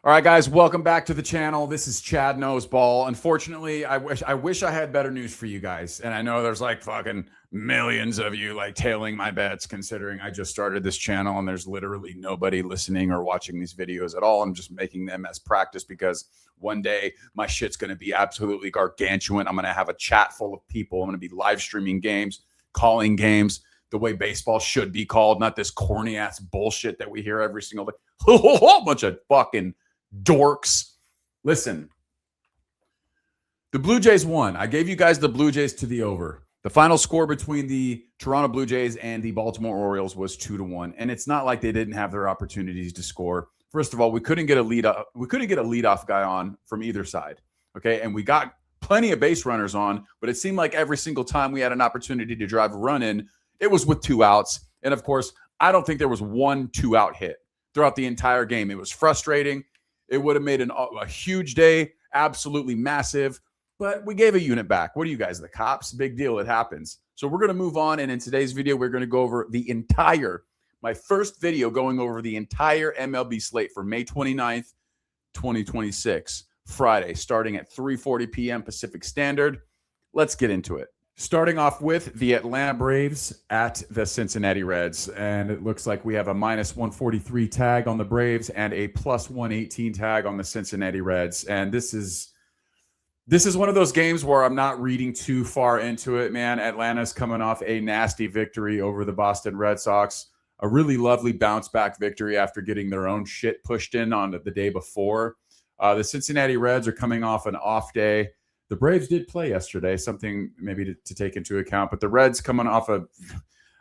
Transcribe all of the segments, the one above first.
All right, guys, welcome back to the channel. This is Chad Knows Ball. Unfortunately, I wish I had better news for you guys. And I know there's like fucking millions of you like tailing my bets, considering I just started this channel and there's literally nobody listening or watching these videos at all. I'm just making them as practice because one day my shit's going to be absolutely gargantuan. I'm going to have a chat full of people. I'm going to be live streaming games, calling games the way baseball should be called, not this corny ass bullshit that we hear every single day. A whole bunch of fucking dorks. Listen, the Blue Jays won. I gave you guys the Blue Jays to the over. The final score between the Toronto Blue Jays and the Baltimore Orioles was 2-1, and it's not like they didn't have their opportunities to score. First of all, we couldn't get a leadoff guy on from either side. Okay, and we got plenty of base runners on, but it seemed like every single time we had an opportunity to drive a run in, it was with 2 outs. And of course, I don't think there was 1 2-out hit throughout the entire game. It was frustrating. It would have made a huge day, absolutely massive, but we gave a unit back. What are you guys, the cops? Big deal. It happens. So we're going to move on, and in today's video, we're going to go over my first video going over the entire MLB slate for May 29th, 2026, Friday, starting at 3:40 p.m. Pacific Standard. Let's get into it. Starting off with the Atlanta Braves at the Cincinnati Reds. And it looks like we have a -143 tag on the Braves and a +118 tag on the Cincinnati Reds. And this is one of those games where I'm not reading too far into it, man. Atlanta's coming off a nasty victory over the Boston Red Sox. A really lovely bounce back victory after getting their own shit pushed in on the day before. The Cincinnati Reds are coming off an off day. The Braves did play yesterday, something maybe to take into account. But the Reds coming off of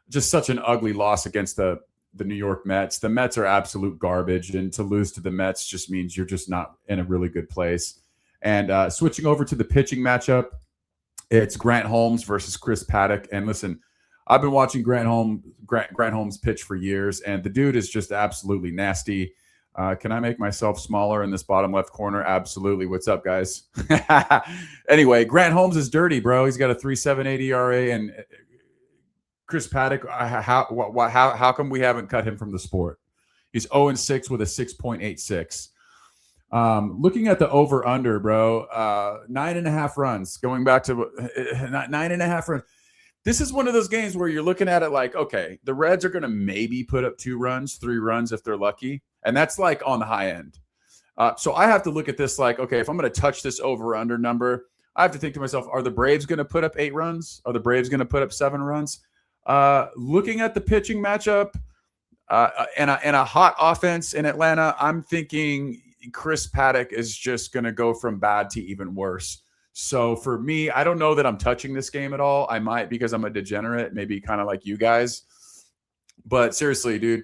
just such an ugly loss against the New York Mets. The Mets are absolute garbage, and to lose to the Mets just means you're just not in a really good place. And switching over to the pitching matchup, it's Grant Holmes versus Chris Paddock. And listen, I've been watching Grant Holmes pitch for years, and the dude is just absolutely nasty. Can I make myself smaller in this bottom left corner? Absolutely. What's up, guys? Anyway, Grant Holmes is dirty, bro. He's got a 3.78 ERA, and Chris Paddock, how come we haven't cut him from the sport? He's 0-6 with a 6.86. Looking at the over-under, bro, 9.5 runs. Going back to 9.5 runs. This is one of those games where you're looking at it like, okay, the Reds are going to maybe put up 2 runs, 3 runs if they're lucky. And that's like on the high end. So I have to look at this like, okay, if I'm going to touch this over-under number, I have to think to myself, are the Braves going to put up 8 runs? Are the Braves going to put up 7 runs? Looking at the pitching matchup and a hot offense in Atlanta, I'm thinking Chris Paddock is just going to go from bad to even worse. So for me, I don't know that I'm touching this game at all. I might because I'm a degenerate, maybe kind of like you guys. But seriously, dude,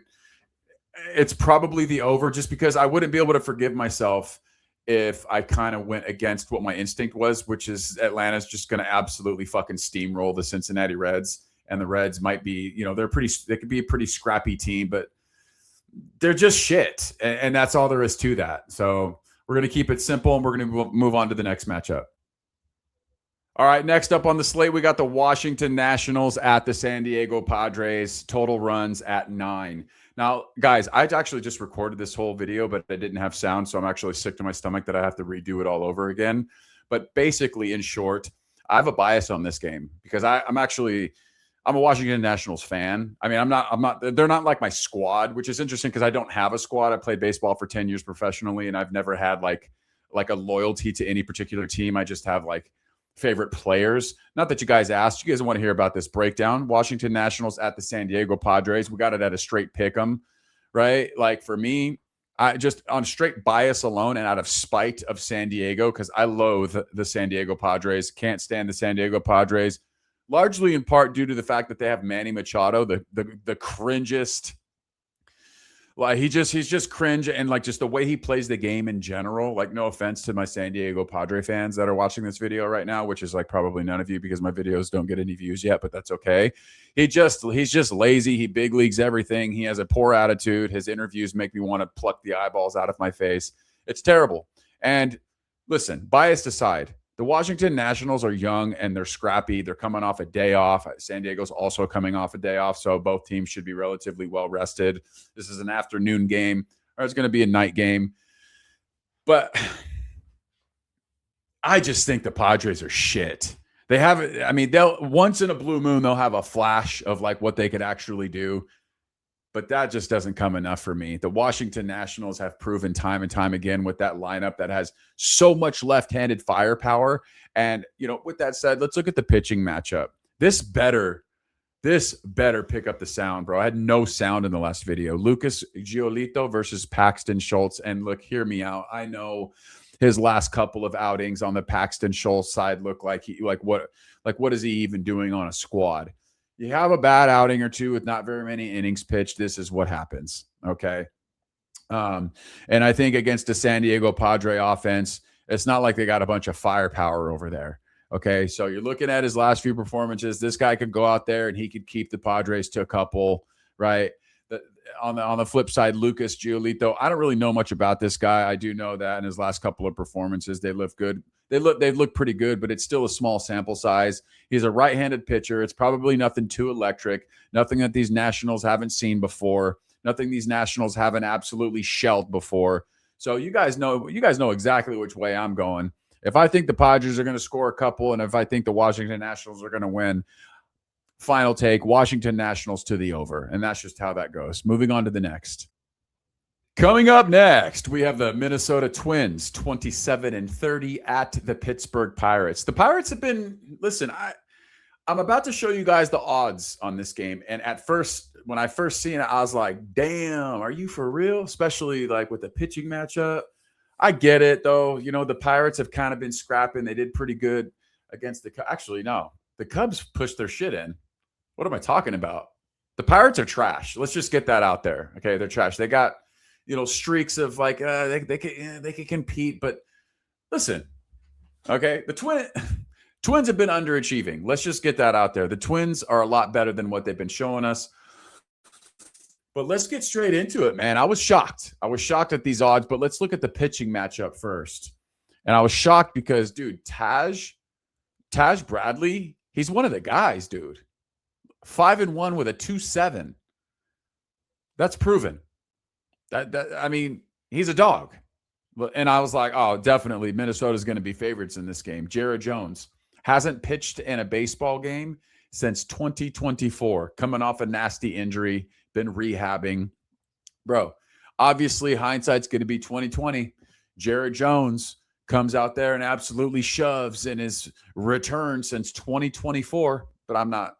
it's probably the over just because I wouldn't be able to forgive myself if I kind of went against what my instinct was, which is Atlanta's just going to absolutely fucking steamroll the Cincinnati Reds. And the Reds might be, they could be a pretty scrappy team, but they're just shit. And that's all there is to that. So we're going to keep it simple and we're going to move on to the next matchup. All right, next up on the slate, we got the Washington Nationals at the San Diego Padres. Total runs at 9. Now, guys, I actually just recorded this whole video, but I didn't have sound, so I'm actually sick to my stomach that I have to redo it all over again. But basically, in short, I have a bias on this game because I'm a Washington Nationals fan. I mean, they're not like my squad, which is interesting because I don't have a squad. I played baseball for 10 years professionally, and I've never had like a loyalty to any particular team. I just have like favorite players. Not that you guys asked. You guys want to hear about this breakdown. Washington Nationals at the San Diego Padres. We got it at a straight pick 'em, right? Like for me, I just on straight bias alone and out of spite of San Diego, because I loathe the San Diego Padres. Can't stand the San Diego Padres, largely in part due to the fact that they have Manny Machado, the cringest. Like he's just cringe, and like just the way he plays the game in general. Like no offense to my San Diego Padre fans that are watching this video right now, which is like probably none of you because my videos don't get any views yet, but that's okay. He's just lazy. He big leagues everything. He has a poor attitude. His interviews make me want to pluck the eyeballs out of my face. It's terrible. And listen, biased aside, the Washington Nationals are young and they're scrappy. They're coming off a day off. San Diego's also coming off a day off, so both teams should be relatively well rested. This is an afternoon game, or it's going to be a night game. But I just think the Padres are shit. They have, I mean, they'll once in a blue moon, they'll have a flash of like what they could actually do. But that just doesn't come enough for me. The Washington Nationals have proven time and time again with that lineup that has so much left-handed firepower. And, you know, with that said, let's look at the pitching matchup. This better pick up the sound, bro. I had no sound in the last video. Lucas Giolito versus Paxton Schultz. And look, hear me out. I know his last couple of outings on the Paxton Schultz side look like what is he even doing on a squad? You have a bad outing or two with not very many innings pitched. This is what happens. Okay. And I think against the San Diego Padre offense, it's not like they got a bunch of firepower over there. Okay. So you're looking at his last few performances. This guy could go out there and he could keep the Padres to a couple, right? On the flip side, Lucas Giolito, I don't really know much about this guy. I do know that in his last couple of performances, they look good. They look pretty good, but it's still a small sample size. He's a right-handed pitcher. It's probably nothing too electric, nothing that these Nationals haven't seen before, nothing these Nationals haven't absolutely shelled before. So you guys know exactly which way I'm going. If I think the Padres are going to score a couple, and if I think the Washington Nationals are going to win, final take, Washington Nationals to the over. And that's just how that goes. Moving on to the next. Coming up next, we have the Minnesota Twins, 27-30 at the Pittsburgh Pirates. The Pirates have been, listen, I'm about to show you guys the odds on this game. And at first, when I first seen it, I was like, damn, are you for real? Especially like with the pitching matchup. I get it, though. You know, the Pirates have kind of been scrapping. They did pretty good against the – actually, no. The Cubs pushed their shit in. What am I talking about? The Pirates are trash. Let's just get that out there. Okay, they're trash. They got, you know, streaks of like they could compete, but listen, okay, the Twins have been underachieving. Let's just get that out there. The Twins are a lot better than what they've been showing us. But let's get straight into it, man. I was shocked. I was shocked at these odds, but let's look at the pitching matchup first. And I was shocked because, dude, Taj Bradley, he's one of the guys, dude. 5-1 with a 2.7. That's proven. I mean, he's a dog. And I was like, oh, definitely Minnesota's going to be favorites in this game. Jared Jones hasn't pitched in a baseball game since 2024, coming off a nasty injury, been rehabbing. Bro, obviously hindsight's going to be 2020. Jared Jones comes out there and absolutely shoves in his return since 2024, but I'm not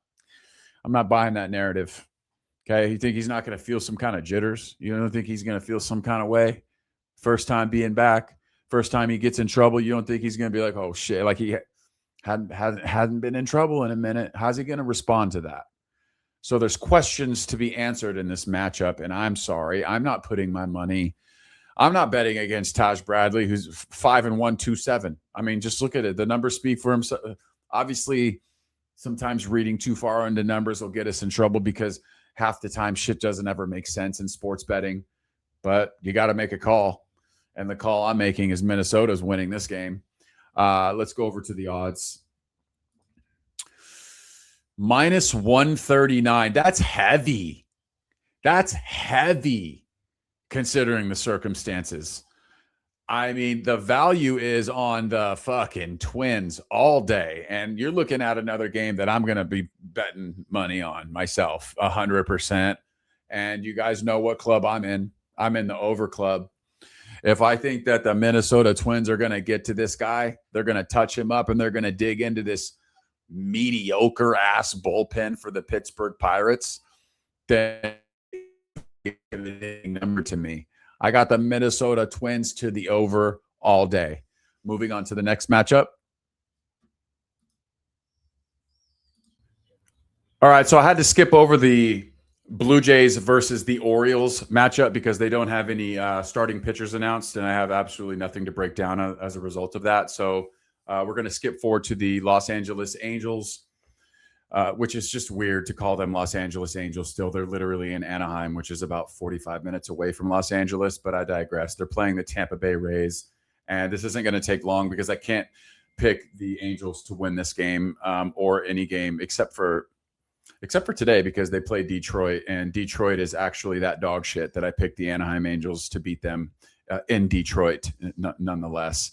buying that narrative. Okay, you think he's not going to feel some kind of jitters? You don't think he's going to feel some kind of way? First time being back, first time he gets in trouble, you don't think he's going to be like, oh shit, like he hadn't been in trouble in a minute. How's he going to respond to that? So there's questions to be answered in this matchup, and I'm sorry, I'm not putting my money. I'm not betting against Taj Bradley, who's 5-1, 2.7. I mean, just look at it. The numbers speak for himself. Obviously, sometimes reading too far into numbers will get us in trouble because half the time shit doesn't ever make sense in sports betting. But you got to make a call. And the call I'm making is Minnesota's winning this game. Let's go over to the odds. Minus 139. That's heavy. That's heavy considering the circumstances. I mean, the value is on the fucking Twins all day. And you're looking at another game that I'm going to be betting money on myself 100%. And you guys know what club I'm in. I'm in the over club. If I think that the Minnesota Twins are going to get to this guy, they're going to touch him up and they're going to dig into this mediocre ass bullpen for the Pittsburgh Pirates, then number to me. I got the Minnesota Twins to the over all day. Moving on to the next matchup. All right, so I had to skip over the Blue Jays versus the Orioles matchup because they don't have any starting pitchers announced, and I have absolutely nothing to break down as a result of that. So we're going to skip forward to the Los Angeles Angels, which is just weird to call them Los Angeles Angels still. They're literally in Anaheim, which is about 45 minutes away from Los Angeles, but I digress. They're playing the Tampa Bay Rays, and this isn't going to take long because I can't pick the Angels to win this game or any game except for today because they play Detroit, and Detroit is actually that dog shit that I picked the Anaheim Angels to beat them in Detroit, nonetheless.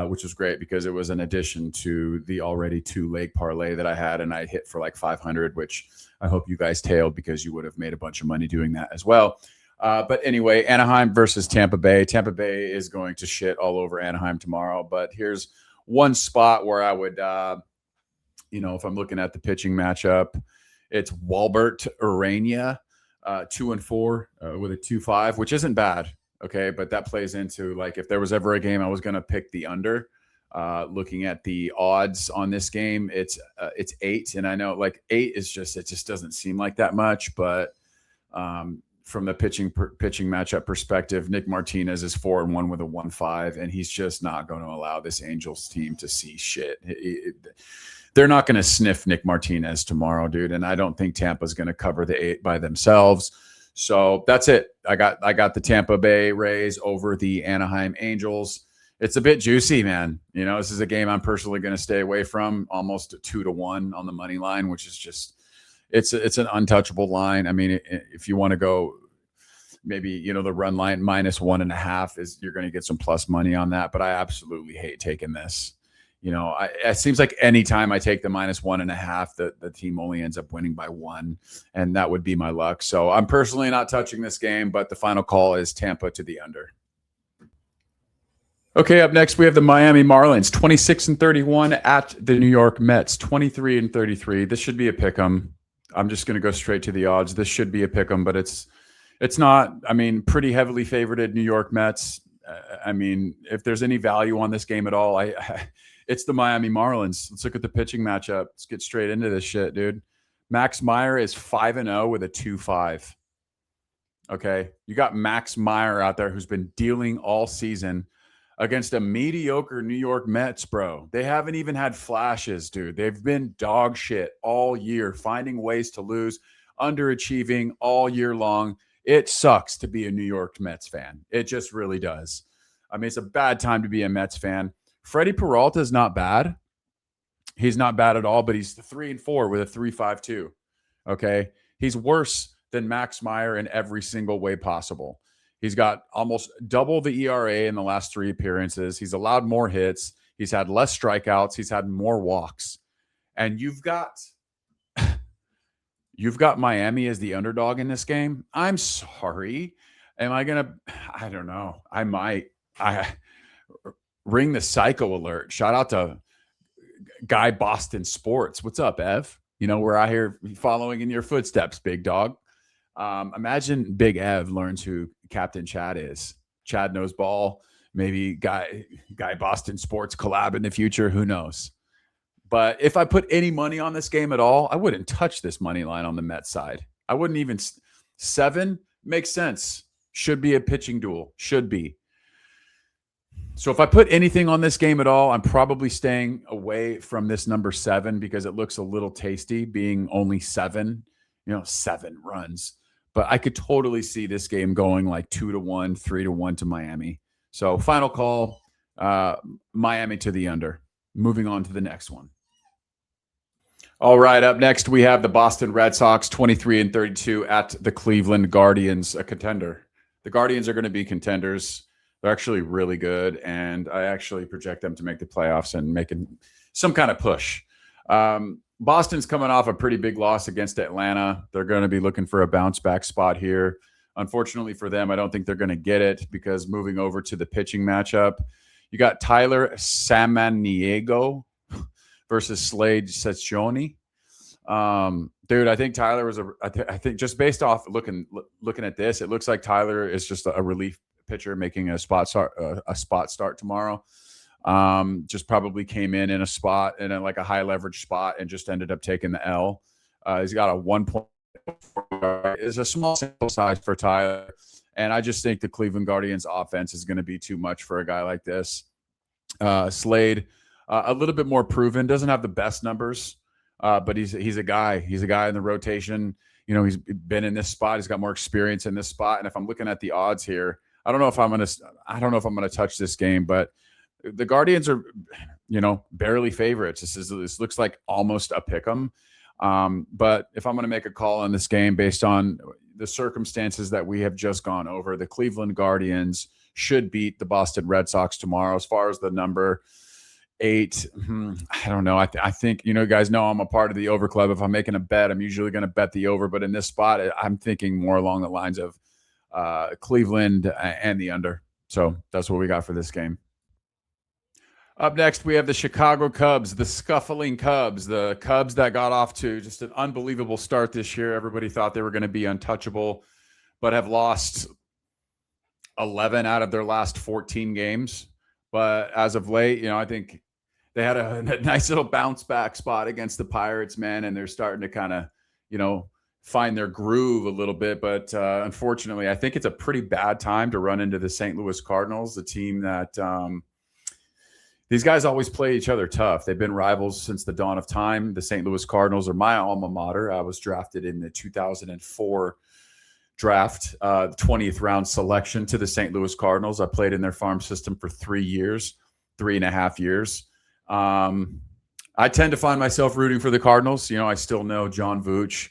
Which was great because it was an addition to the already 2-leg parlay that I had, and I hit for like 500, which I hope you guys tailed because you would have made a bunch of money doing that as well. But anyway, Anaheim versus Tampa Bay. Tampa Bay is going to shit all over Anaheim tomorrow, but here's one spot where I would, if I'm looking at the pitching matchup, it's Walbert Urania, 2-4 with a 2.5, which isn't bad. Okay, but that plays into like if there was ever a game I was going to pick the under. Looking at the odds on this game, it's 8, and I know like 8 is it just doesn't seem like that much, but from the pitching matchup perspective, Nick Martinez is 4-1 with a 1.5, and he's just not going to allow this Angels team to see shit. They're not going to sniff Nick Martinez tomorrow, dude, and I don't think Tampa's going to cover the 8 by themselves. So that's it. I got the Tampa Bay Rays over the Anaheim Angels. It's a bit juicy, man. This is a game I'm personally going to stay away from. Almost 2-1 on the money line, which is just it's an untouchable line. I mean, if you want to go, maybe the run line -1.5 is you're going to get some plus money on that. But I absolutely hate taking this. It seems like anytime I take the -1.5, the team only ends up winning by 1, and that would be my luck. So I'm personally not touching this game, but the final call is Tampa to the under. Okay, up next we have the Miami Marlins, 26-31 at the New York Mets, 23-33. This should be a pick 'em. I'm just going to go straight to the odds. This should be a pick 'em, but it's not. I mean, pretty heavily favored New York Mets. I mean, if there's any value on this game at all, it's the Miami Marlins. Let's look at the pitching matchup. Let's get straight into this shit, dude. Max Meyer is 5-0 with a 2.5. Okay. You got Max Meyer out there who's been dealing all season against a mediocre New York Mets, bro. They haven't even had flashes, dude. They've been dog shit all year, finding ways to lose, underachieving all year long. It sucks to be a New York Mets fan. It just really does. I mean, it's a bad time to be a Mets fan. Freddie Peralta is not bad. He's not bad at all, but he's 3-4 with a 3.52. Okay. He's worse than Max Meyer in every single way possible. He's got almost double the ERA in the last 3 appearances. He's allowed more hits. He's had less strikeouts. He's had more walks. And you've got Miami as the underdog in this game. I'm sorry. Am I going to, I don't know. I might. Ring the psycho alert. Shout out to Guy Boston Sports. What's up, Ev? We're out here following in your footsteps, big dog. Imagine Big Ev learns who Captain Chad is. Chad knows ball. Maybe Guy Boston Sports collab in the future. Who knows? But if I put any money on this game at all, I wouldn't touch this money line on the Mets side. I wouldn't even. 7 makes sense. Should be a pitching duel. Should be. So if I put anything on this game at all, I'm probably staying away from this number 7 because it looks a little tasty being only 7, 7 runs. But I could totally see this game going like 2-1, 3-1 to Miami. So final call, Miami to the under. Moving on to the next one. All right, up next we have the Boston Red Sox, 23-32 at the Cleveland Guardians, a contender. The Guardians are going to be contenders. They're actually really good, and I actually project them to make the playoffs and making some kind of push. Boston's coming off a pretty big loss against Atlanta. They're going to be looking for a bounce-back spot here. Unfortunately for them, I don't think they're going to get it because moving over to the pitching matchup, you got Tyler Samaniego versus Slade Cecconi. Dude, I think Tyler was I think just based off looking at this, it looks like Tyler is just a relief pitcher making a spot start tomorrow. Just probably came in a spot in like a high leverage spot and just ended up taking the L. He's got a 1.4. It's a small sample size for Tyler, and I just think the Cleveland Guardians offense is going to be too much for a guy like this. Slade, a little bit more proven, doesn't have the best numbers, but he's a guy. He's a guy in the rotation. He's been in this spot. He's got more experience in this spot. And if I'm looking at the odds here, I don't know if I'm gonna touch this game, but the Guardians are, barely favorites. This looks like almost a pick 'em. But if I'm gonna make a call on this game based on the circumstances that we have just gone over, the Cleveland Guardians should beat the Boston Red Sox tomorrow. As far as the number 8, I don't know. I think, you guys know I'm a part of the over club. If I'm making a bet, I'm usually going to bet the over. But in this spot, I'm thinking more along the lines of Cleveland and the under. So that's what we got for this game. Up next, we have the Chicago Cubs, the scuffling Cubs, the Cubs that got off to just an unbelievable start this year. Everybody thought they were going to be untouchable, but have lost 11 out of their last 14 games. But as of late, I think they had a nice little bounce back spot against the Pirates, man, and they're starting to kind of, find their groove a little bit. But unfortunately, I think it's a pretty bad time to run into the St. Louis Cardinals, the team that these guys always play each other tough. They've been rivals since the dawn of time. The St. Louis Cardinals are my alma mater. I was drafted in the 2004 draft, 20th round selection to the St. Louis Cardinals. I played in their farm system for 3.5 years. I tend to find myself rooting for the Cardinals. I still know John Vooch.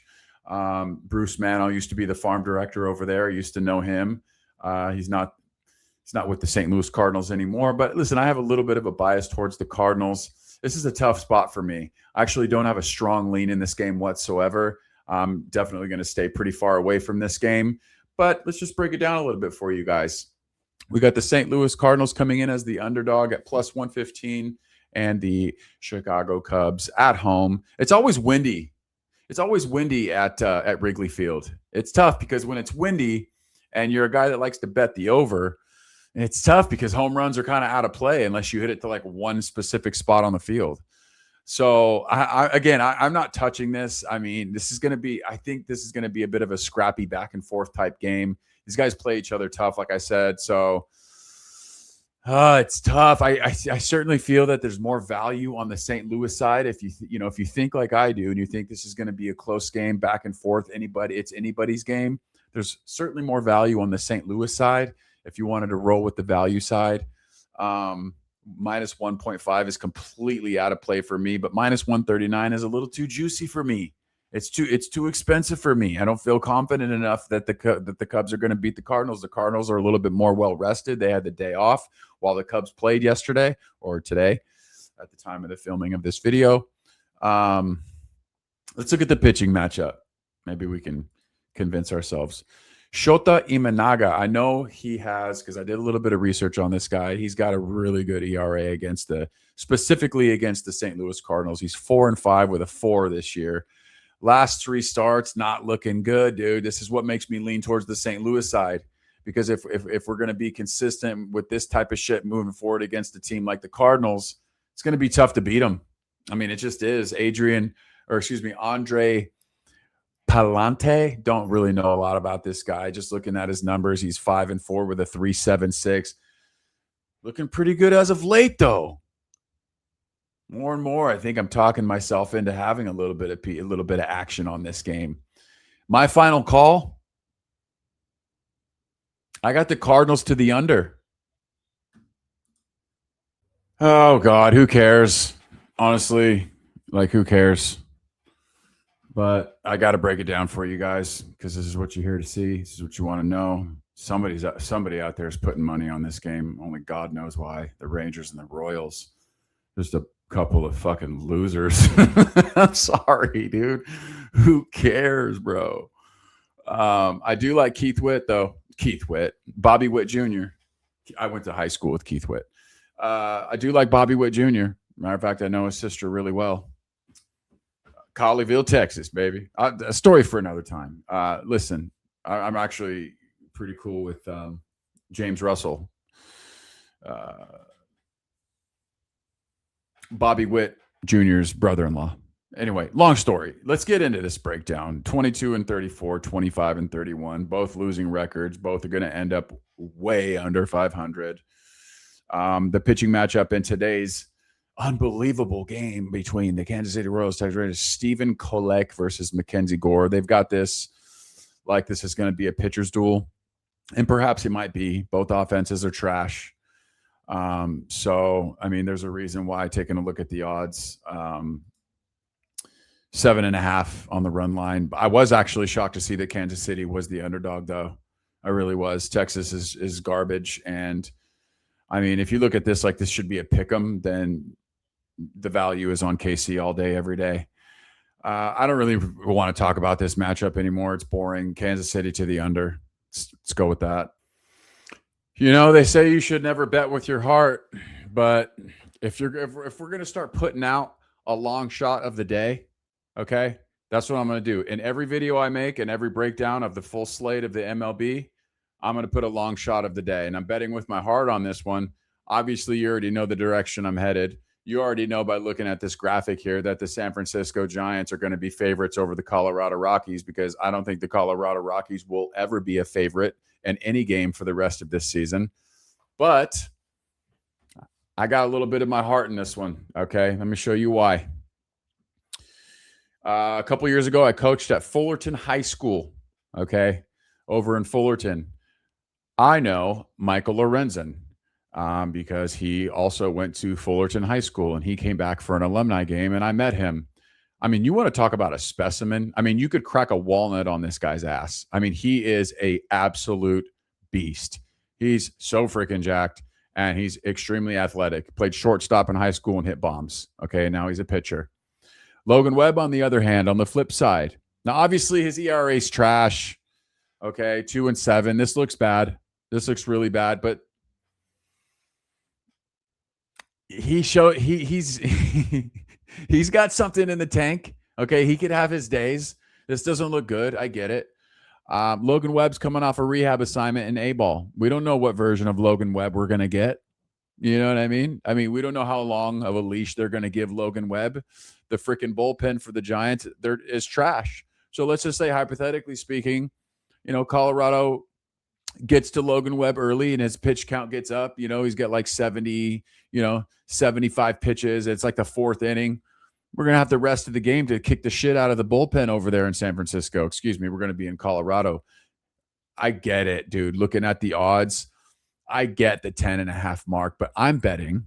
Bruce Mano used to be the farm director over there. I used to know him. He's not with the St. Louis Cardinals anymore. But listen, I have a little bit of a bias towards the Cardinals. This is a tough spot for me. I actually don't have a strong lean in this game whatsoever. I'm definitely going to stay pretty far away from this game. But let's just break it down a little bit for you guys. We got the St. Louis Cardinals coming in as the underdog at plus 115 and the Chicago Cubs at home. It's always windy. It's always windy at Wrigley Field. It's tough because when it's windy and you're a guy that likes to bet the over, it's tough because home runs are kind of out of play unless you hit it to like one specific spot on the field. So I'm not touching this. I mean, I think this is going to be a bit of a scrappy back and forth type game. These guys play each other tough, like I said. So it's tough. I certainly feel that there's more value on the St. Louis side. If you think like I do, and you think this is going to be a close game back and forth, it's anybody's game. There's certainly more value on the St. Louis side. If you wanted to roll with the value side, minus 1.5 is completely out of play for me, but minus 139 is a little too juicy for me. It's too expensive for me. I don't feel confident enough that the Cubs are going to beat the Cardinals. The Cardinals are a little bit more well rested. They had the day off while the Cubs played yesterday or today at the time of the filming of this video. Let's look at the pitching matchup. Maybe we can convince ourselves. Shota Imanaga, I know he has, because I did a little bit of research on this guy. He's got a really good ERA specifically against the St. Louis Cardinals. He's 4-5 with a 4 this year. Last 3 starts, not looking good, dude. This is what makes me lean towards the St. Louis side, because if we're going to be consistent with this type of shit moving forward against a team like the Cardinals, it's going to be tough to beat them. I mean, it just is. Andre Palante, don't really know a lot about this guy. Just looking at his numbers, he's 5-4 with a 3.76. Looking pretty good as of late, though. More and more, I think I'm talking myself into having a little bit of action on this game. My final call, I got the Cardinals to the under. Oh, God, who cares? Honestly, who cares? But I got to break it down for you guys because this is what you're here to see. This is what you want to know. Somebody out there is putting money on this game. Only God knows why. The Rangers and the Royals. Just a couple of fucking losers. I'm sorry, dude. Who cares, bro? I do like Keith Witt, though. Bobby Witt Jr. I went to high school with Keith Witt. I do like Bobby Witt Jr. Matter of fact, I know his sister really well. Colleyville, Texas, baby. A story for another time. Listen, I'm actually pretty cool with James Russell. Bobby Witt Jr.'s brother-in-law. Anyway, long story. Let's get into this breakdown. 22-34, 25-31, both losing records. Both are going to end up way under 500. The pitching matchup in today's unbelievable game between the Kansas City Royals, Texas Rangers, Stephen Kolek versus Mackenzie Gore. They've got this like this is going to be a pitcher's duel, and perhaps it might be. Both offenses are trash. So, I mean, there's a reason why taking a look at the odds, 7.5 on the run line. I was actually shocked to see that Kansas City was the underdog, though. I really was. Texas is garbage. And I mean, if you look at this like this should be a pick 'em, then the value is on KC all day, every day. I don't really want to talk about this matchup anymore. It's boring. Kansas City to the under. Let's go with that. You know, they say you should never bet with your heart, but if we're gonna start putting out a long shot of the day, okay, that's what I'm gonna do. In every video I make and every breakdown of the full slate of the MLB, I'm gonna put a long shot of the day, and I'm betting with my heart on this one. Obviously, you already know the direction I'm headed. You already know by looking at this graphic here that the San Francisco Giants are going to be favorites over the Colorado Rockies, because I don't think the Colorado Rockies will ever be a favorite in any game for the rest of this season. But I got a little bit of my heart in this one. Okay, let me show you why. A couple years ago, I coached at Fullerton High School, okay, over in Fullerton. I know Michael Lorenzen. Because he also went to Fullerton High School and he came back for an alumni game and I met him. I mean, you want to talk about a specimen? I mean, you could crack a walnut on this guy's ass. I mean, he is a absolute beast. He's so freaking jacked and he's extremely athletic. Played shortstop in high school and hit bombs. Okay, now he's a pitcher. Logan Webb, on the other hand, on the flip side. Now, obviously, his ERA is trash. Okay, 2-7. This looks bad. This looks really bad, but he's got something in the tank. Okay, he could have his days. This doesn't look good. I get it. Logan Webb's coming off a rehab assignment in A-ball. We don't know what version of Logan Webb we're going to get. You know what I mean? I mean, we don't know how long of a leash they're going to give Logan Webb. The freaking bullpen for the Giants is trash. So let's just say, hypothetically speaking, you know, Colorado gets to Logan Webb early and his pitch count gets up. You know, he's got like 70, 75 pitches. It's like the fourth inning. We're going to have the rest of the game to kick the shit out of the bullpen over there in San Francisco. Excuse me. We're going to be in Colorado. I get it, dude. Looking at the odds, I get the 10.5 mark, but I'm betting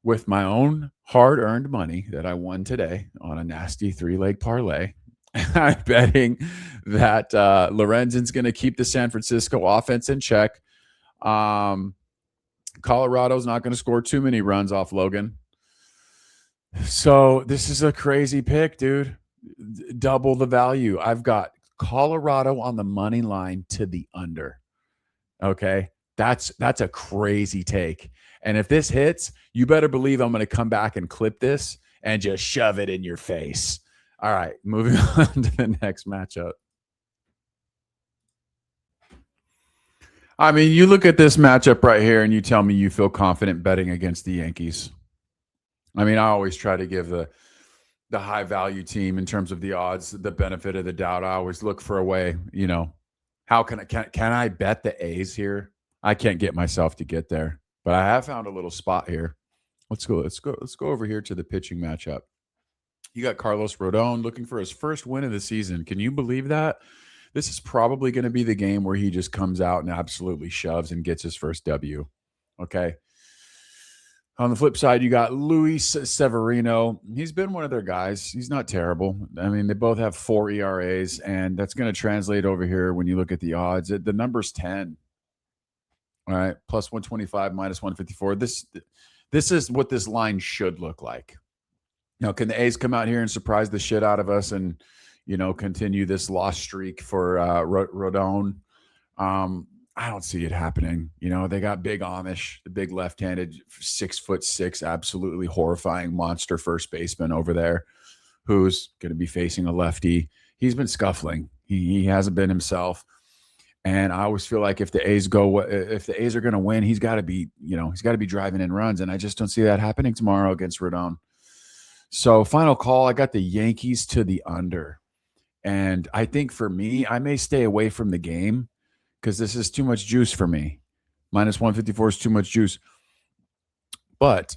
with my own hard-earned money that I won today on a nasty 3-leg parlay. I'm betting that Lorenzen's going to keep the San Francisco offense in check. Colorado's not going to score too many runs off Logan. So this is a crazy pick, dude. Double the value. I've got Colorado on the money line to the under. Okay, that's a crazy take. And if this hits, you better believe I'm going to come back and clip this and just shove it in your face. All right, moving on to the next matchup. I mean, you look at this matchup right here and you tell me you feel confident betting against the Yankees. I mean, I always try to give the high value team in terms of the odds the benefit of the doubt. I always look for a way, how can I bet the A's here? I can't get myself to get there, but I have found a little spot here. Let's go over here to the pitching matchup. You got Carlos Rodon looking for his first win of the season. Can you believe that? This is probably going to be the game where he just comes out and absolutely shoves and gets his first W. Okay. On the flip side, you got Luis Severino. He's been one of their guys. He's not terrible. I mean, they both have 4 ERAs, and that's going to translate over here when you look at the odds. The number's 10. All right. Plus 125, minus 154. This is what this line should look like. Now, can the A's come out here and surprise the shit out of us and, continue this loss streak for Rodon? I don't see it happening. They got big Amish, the big left-handed 6'6", absolutely horrifying monster first baseman over there who's going to be facing a lefty. He's been scuffling. He hasn't been himself. And I always feel like if the A's are going to win, he's got to be driving in runs. And I just don't see that happening tomorrow against Rodon. So final call, I got the Yankees to the under. And I think for me, I may stay away from the game because this is too much juice for me. Minus 154 is too much juice. But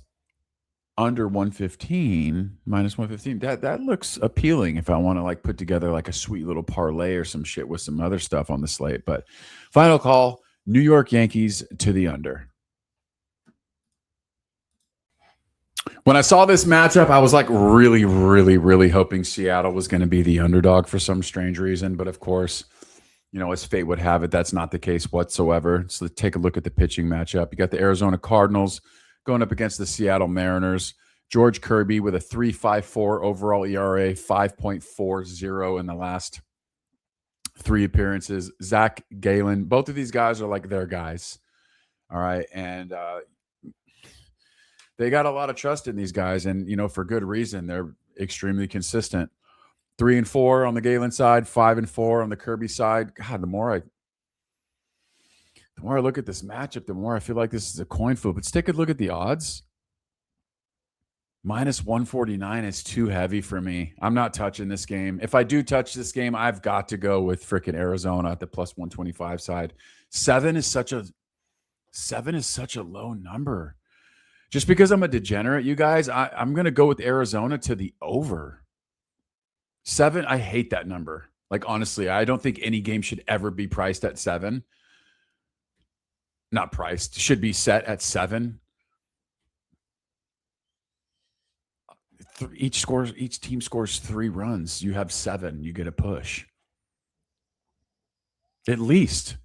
under 115, minus 115, that looks appealing if I want to put together a sweet little parlay or some shit with some other stuff on the slate. But final call, New York Yankees to the under. When I saw this matchup, I was really, really, really hoping Seattle was going to be the underdog for some strange reason. But of course, as fate would have it, that's not the case whatsoever. So let's take a look at the pitching matchup. You got the Arizona Cardinals going up against the Seattle Mariners. George Kirby with a 3.54 overall ERA, 5.40 in the last 3 appearances. Zach Gallen, both of these guys are like their guys. All right. And they got a lot of trust in these guys. And, for good reason. They're extremely consistent. 3-4 on the Galen side, 5-4 on the Kirby side. God, the more I look at this matchup, the more I feel like this is a coin flip. Let's take a look at the odds. -149 is too heavy for me. I'm not touching this game. If I do touch this game, I've got to go with freaking Arizona at the +125 side. 7 is such a low number. Just because I'm a degenerate, you guys, I'm going to go with Arizona to the over. 7, I hate that number. Like, honestly, I don't think any game should ever be priced at 7. Not priced, should be set at 7. Each team scores 3 runs. You have 7. You get a push. At least.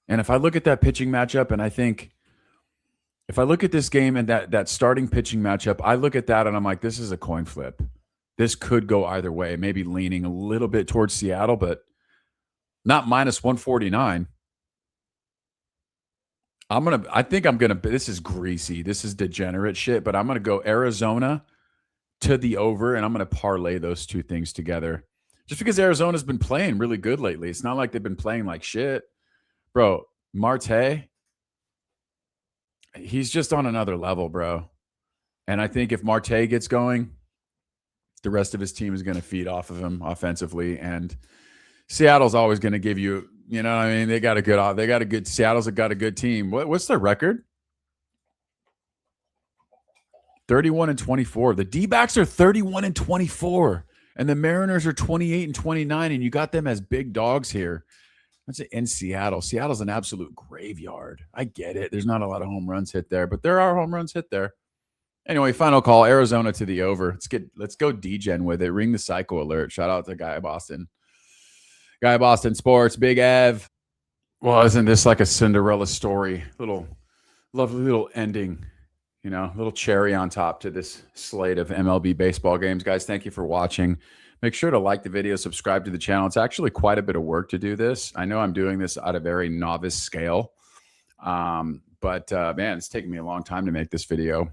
And if I look at that pitching matchup, and I think if I look at this game and that starting pitching matchup, I look at that and I'm like, this is a coin flip. This could go either way. Maybe leaning a little bit towards Seattle, but not -149. This is greasy. This is degenerate shit, but I'm going to go Arizona to the over, and I'm going to parlay those two things together. Just because Arizona's been playing really good lately. It's not like they've been playing like shit. Bro, Marte, he's just on another level, bro. And I think if Marte gets going, the rest of his team is going to feed off of him offensively. And Seattle's always going to give you, what I mean? Seattle's got a good team. What's their record? 31-24. The D-backs are 31-24. And the Mariners are 28-29. And you got them as big dogs here. That's in Seattle. Seattle's an absolute graveyard. I get it. There's not a lot of home runs hit there, but there are home runs hit there. Anyway, final call, Arizona to the over. Let's go D-Gen with it. Ring the psycho alert. Shout out to Guy Boston. Guy Boston Sports, Big Ev. Well, isn't this like a Cinderella story? Lovely little ending, little cherry on top to this slate of MLB baseball games. Guys, thank you for watching. Make sure to like the video, subscribe to the channel. It's actually quite a bit of work to do this. I know I'm doing this at a very novice scale, but man, it's taken me a long time to make this video.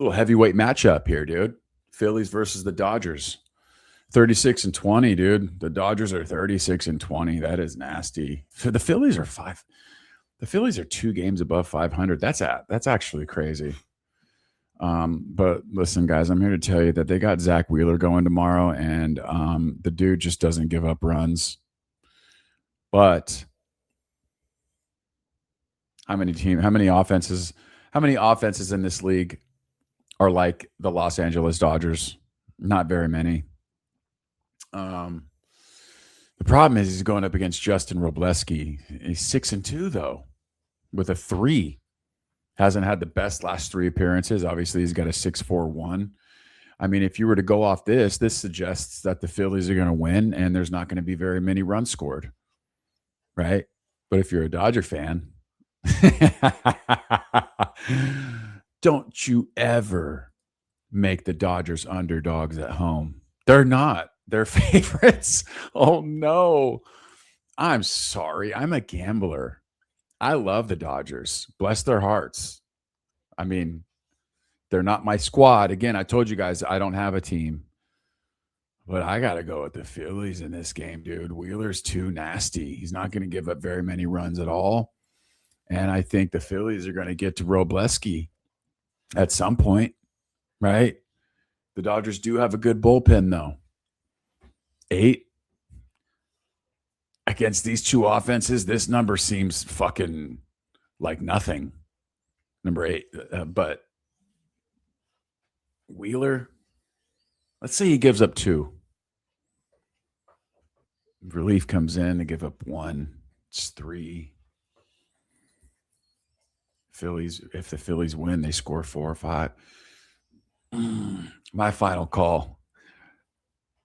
Little heavyweight matchup here, dude. Phillies versus the Dodgers. 36-20, dude. The Dodgers are 36-20. That is nasty. So the Phillies are 5. The Phillies are 2 games above 500. That's actually crazy. But listen, guys, I'm here to tell you that they got Zach Wheeler going tomorrow, and the dude just doesn't give up runs. But how many offenses in this league are like the Los Angeles Dodgers? Not very many. The problem is he's going up against Justin Robleski. He's 6-2 though, with a 3. Hasn't had the best last 3 appearances. Obviously, he's got a 6.41. I mean, if you were to go off this suggests that the Phillies are going to win and there's not going to be very many runs scored, right? But if you're a Dodger fan, don't you ever make the Dodgers underdogs at home. They're not. They're favorites. Oh, no. I'm sorry. I'm a gambler. I love the Dodgers. Bless their hearts. I mean, they're not my squad. Again, I told you guys I don't have a team. But I got to go with the Phillies in this game, dude. Wheeler's too nasty. He's not going to give up very many runs at all. And I think the Phillies are going to get to Robleski at some point, right? The Dodgers do have a good bullpen, though. 8 against these 2 offenses, this number seems fucking like nothing. Number 8. But Wheeler, let's say he gives up 2. Relief comes in to give up 1. It's 3. If the Phillies win, they score 4 or 5. My final call.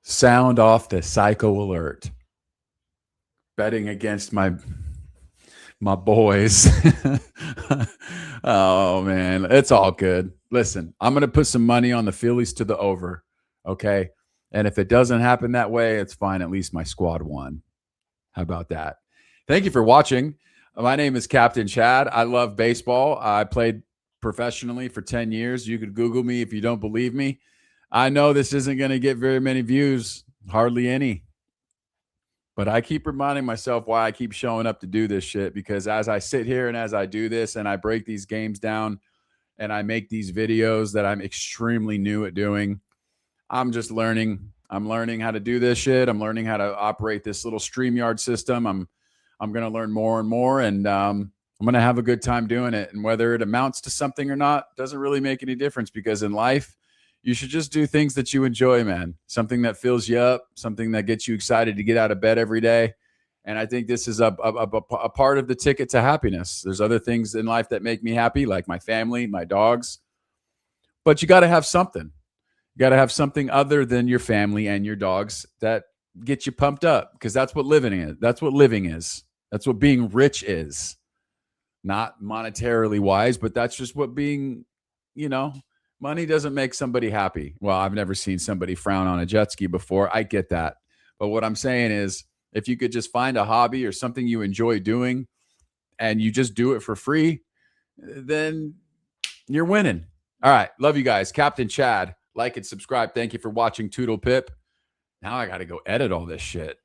Sound off the psycho alert. Betting against my boys. Oh man, it's all good. Listen, I'm going to put some money on the Phillies to the over, okay? And if it doesn't happen that way, it's fine. At least my squad won. How about that? Thank you for watching. My name is Captain Chad. I love baseball. I played professionally for 10 years. You could Google me if you don't believe me. I know this isn't going to get very many views, hardly any. But I keep reminding myself why I keep showing up to do this shit, because as I sit here and as I do this and I break these games down and I make these videos that I'm extremely new at doing, I'm just learning. I'm learning how to do this shit. I'm learning how to operate this little StreamYard system. I'm going to learn more and more, and I'm going to have a good time doing it. And whether it amounts to something or not doesn't really make any difference, because in life, you should just do things that you enjoy, man. Something that fills you up, something that gets you excited to get out of bed every day. And I think this is a part of the ticket to happiness. There's other things in life that make me happy, like my family, my dogs. But you got to have something. You got to have something other than your family and your dogs that get you pumped up, because that's what living is. That's what living is. That's what being rich is. Not monetarily wise, but that's just what being, money doesn't make somebody happy. Well, I've never seen somebody frown on a jet ski before. I get that. But what I'm saying is, if you could just find a hobby or something you enjoy doing and you just do it for free, then you're winning. All right. Love you guys. Captain Chad. Like and subscribe. Thank you for watching. Toodle Pip. Now I got to go edit all this shit.